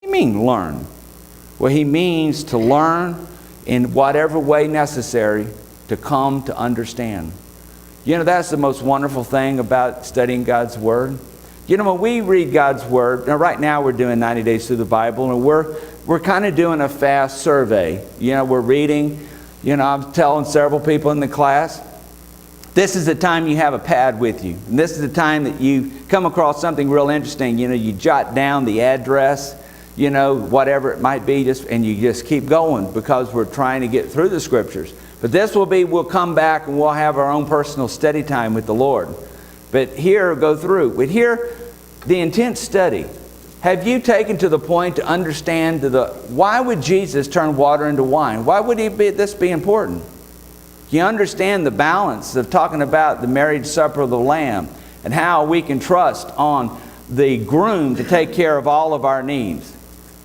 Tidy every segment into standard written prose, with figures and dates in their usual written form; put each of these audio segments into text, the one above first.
do you mean learn? Well, he means to learn in whatever way necessary to come to understand. You know, that's the most wonderful thing about studying God's Word. You know, when we read God's Word, now right now we're doing 90 Days Through the Bible, and we're kind of doing a fast survey. You know, we're reading, you know, I'm telling several people in the class, this is the time you have a pad with you. And this is the time that you come across something real interesting. You know, you jot down the address, you know, whatever it might be, and you just keep going because we're trying to get through the Scriptures. But this will be, we'll come back and we'll have our own personal study time with the Lord. But here, go through. But here, the intense study. Have you taken to the point to understand why would Jesus turn water into wine? Why would this be important? You understand the balance of talking about the marriage supper of the Lamb and how we can trust on the groom to take care of all of our needs.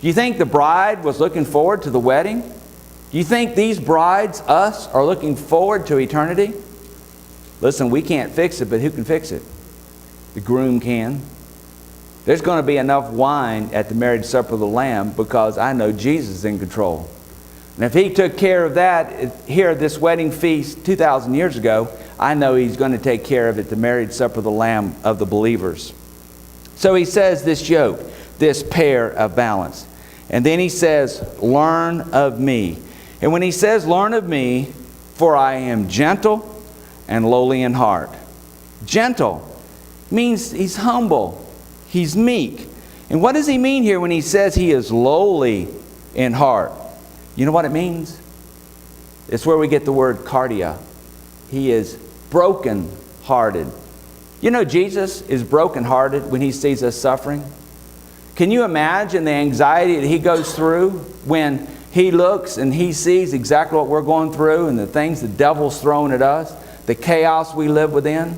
Do you think the bride was looking forward to the wedding? Do you think these brides, us, are looking forward to eternity? Listen, we can't fix it, but who can fix it? The groom can. There's going to be enough wine at the marriage supper of the Lamb because I know Jesus is in control. And if He took care of that here at this wedding feast 2,000 years ago, I know He's going to take care of it, the marriage supper of the Lamb of the believers. So He says this yoke, this pair of balance. And then He says, learn of me. And when He says, learn of me, for I am gentle and lowly in heart. Gentle means He's humble. He's meek. And what does He mean here when He says He is lowly in heart? You know what it means? It's where we get the word cardia. He is broken-hearted. You know, Jesus is broken-hearted when He sees us suffering. Can you imagine the anxiety that He goes through when He looks and He sees exactly what we're going through and the things the devil's throwing at us, the chaos we live within?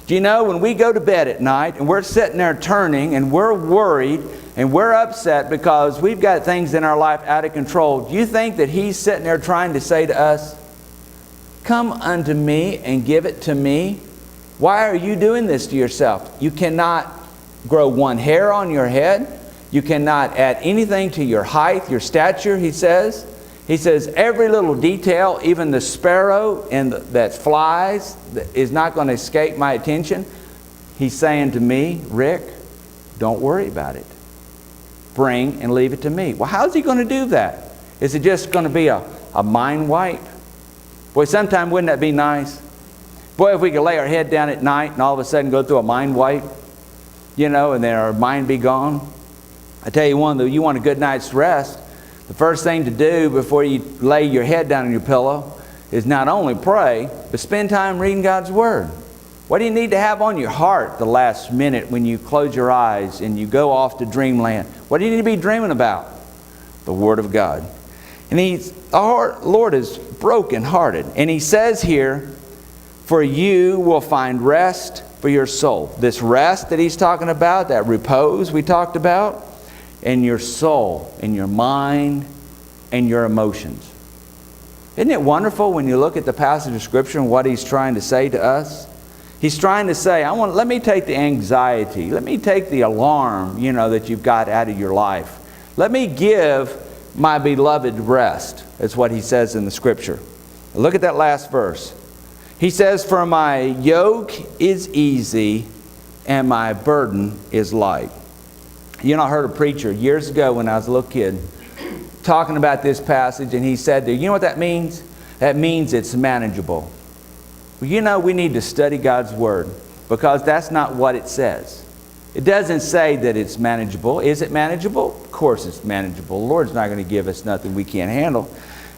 Do you know, when we go to bed at night and we're sitting there turning and we're worried and we're upset because we've got things in our life out of control, do you think that He's sitting there trying to say to us, come unto me and give it to me? Why are you doing this to yourself? You cannot grow one hair on your head. You cannot add anything to your height, your stature, He says. He says every little detail, even the sparrow and that flies, is not going to escape my attention. He's saying to me, Rick, don't worry about it. Bring and leave it to me. Well, how's He going to do that? Is it just going to be a mind wipe? Boy, sometime wouldn't that be nice? Boy, if we could lay our head down at night and all of a sudden go through a mind wipe, you know, and then our mind be gone. I tell you one, though, you want a good night's rest, the first thing to do before you lay your head down on your pillow is not only pray, but spend time reading God's Word. What do you need to have on your heart the last minute when you close your eyes and you go off to dreamland? What do you need to be dreaming about? The Word of God. And our Lord is broken-hearted. And He says here, for you will find rest for your soul. This rest that He's talking about, that repose we talked about, in your soul, in your mind, and your emotions. Isn't it wonderful when you look at the passage of Scripture and what He's trying to say to us? He's trying to say, let me take the anxiety, let me take the alarm, you know, that you've got out of your life. Let me give my beloved rest. That's what He says in the Scripture. Look at that last verse. He says, for my yoke is easy and my burden is light. You know, I heard a preacher years ago when I was a little kid talking about this passage, and he said, you know what that means? That means it's manageable. Well, you know, we need to study God's Word because that's not what it says. It doesn't say that it's manageable. Is it manageable? Of course it's manageable. The Lord's not going to give us nothing we can't handle.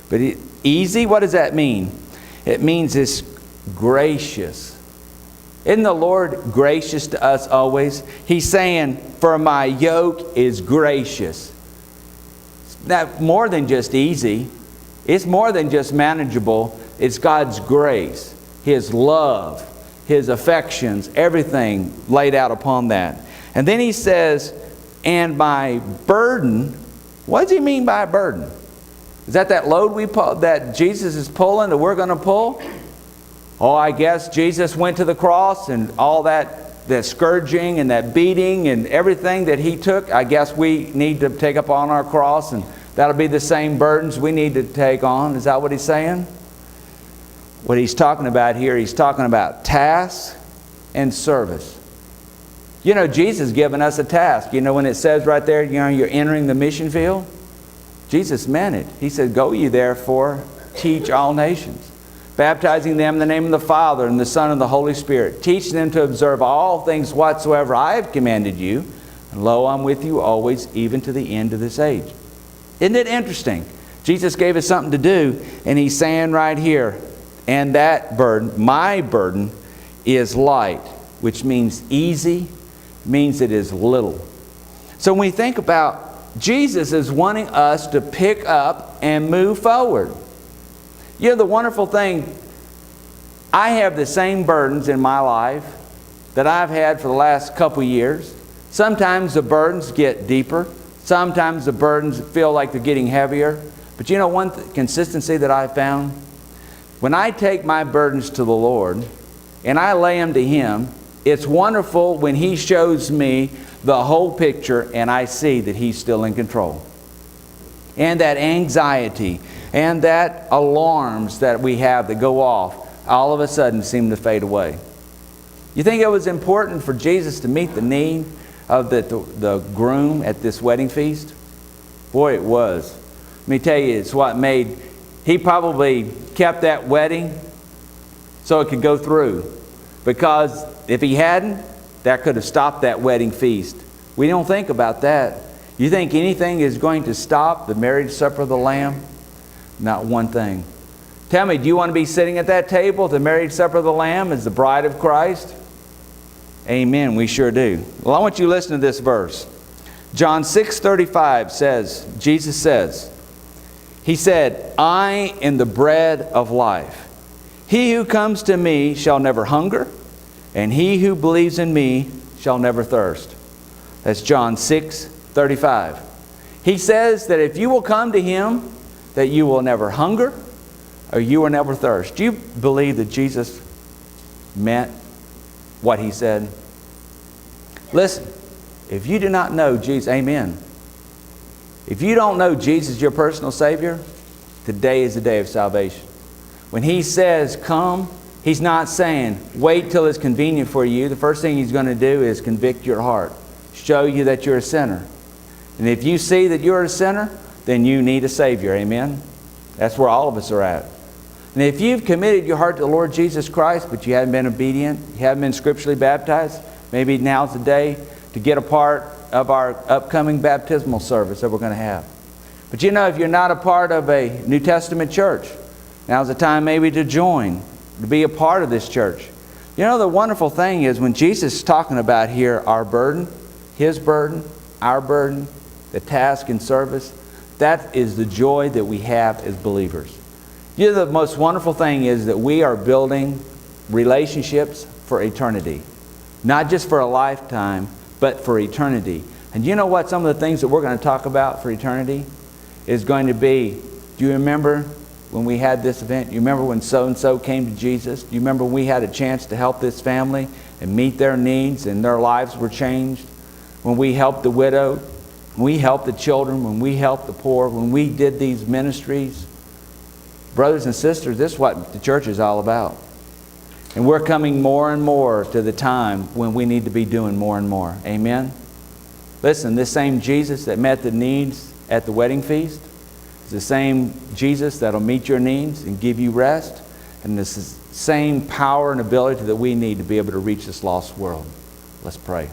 But easy, what does that mean? It means it's gracious. Isn't the Lord gracious to us always? He's saying, for my yoke is gracious. It's not more than just easy. It's more than just manageable. It's God's grace, His love, His affections, everything laid out upon that. And then He says, and my burden, what does He mean by a burden? Is that load we pull, that Jesus is pulling that we're going to pull? Oh, I guess Jesus went to the cross and all that that scourging and that beating and everything that he took, I guess we need to take up on our cross, and that'll be the same burdens we need to take on. Is that what he's saying? What he's talking about here, he's talking about task and service. You know, Jesus has given us a task. You know, when it says right there, you know, you're entering the mission field, Jesus meant it. He said, go ye therefore, teach all nations, baptizing them in the name of the Father and the Son and the Holy Spirit, teaching them to observe all things whatsoever I have commanded you, and lo, I'm with you always, even to the end of this age. Isn't it interesting? Jesus gave us something to do, and he's saying right here, and that burden, my burden, is light, which means easy, means it is little. So when we think about Jesus is wanting us to pick up and move forward. You know, the wonderful thing, I have the same burdens in my life that I've had for the last couple years. Sometimes the burdens get deeper. Sometimes the burdens feel like they're getting heavier. But you know one consistency that I've found? When I take my burdens to the Lord and I lay them to Him, it's wonderful when He shows me the whole picture and I see that He's still in control. And that anxiety and that alarms that we have that go off, all of a sudden seem to fade away. You think it was important for Jesus to meet the need of the groom at this wedding feast? Boy, it was. Let me tell you, it's what made, He probably kept that wedding so it could go through. Because if He hadn't, that could have stopped that wedding feast. We don't think about that. You think anything is going to stop the marriage supper of the Lamb? Not one thing. Tell me, do you want to be sitting at that table at the marriage supper of the Lamb as the bride of Christ? Amen, we sure do. Well, I want you to listen to this verse. John 6:35 says, Jesus says, He said, I am the bread of life. He who comes to me shall never hunger, and he who believes in me shall never thirst. That's John 6:35. He says that if you will come to Him, that you will never hunger or you will never thirst. Do you believe that Jesus meant what He said? Listen, if you do not know Jesus, amen. If you don't know Jesus, your personal Savior, today is the day of salvation. When He says, come, He's not saying, wait till it's convenient for you. The first thing He's going to do is convict your heart, show you that you're a sinner. And if you see that you're a sinner, then you need a Savior, amen? That's where all of us are at. And if you've committed your heart to the Lord Jesus Christ, but you haven't been obedient, you haven't been scripturally baptized, maybe now's the day to get a part of our upcoming baptismal service that we're going to have. But you know, if you're not a part of a New Testament church, now's the time maybe to join, to be a part of this church. You know, the wonderful thing is when Jesus is talking about here our burden, His burden, our burden, the task and service, that is the joy that we have as believers. You know, the most wonderful thing is that we are building relationships for eternity. Not just for a lifetime, but for eternity. And you know what? Some of the things that we're going to talk about for eternity is going to be, do you remember when we had this event? You remember when so-and-so came to Jesus? Do you remember when we had a chance to help this family and meet their needs and their lives were changed? When we helped the widow, when we helped the children, when we helped the poor, when we did these ministries? Brothers and sisters, this is what the church is all about. And we're coming more and more to the time when we need to be doing more and more. Amen? Listen, this same Jesus that met the needs at the wedding feast is the same Jesus that'll meet your needs and give you rest. And this is the same power and ability that we need to be able to reach this lost world. Let's pray.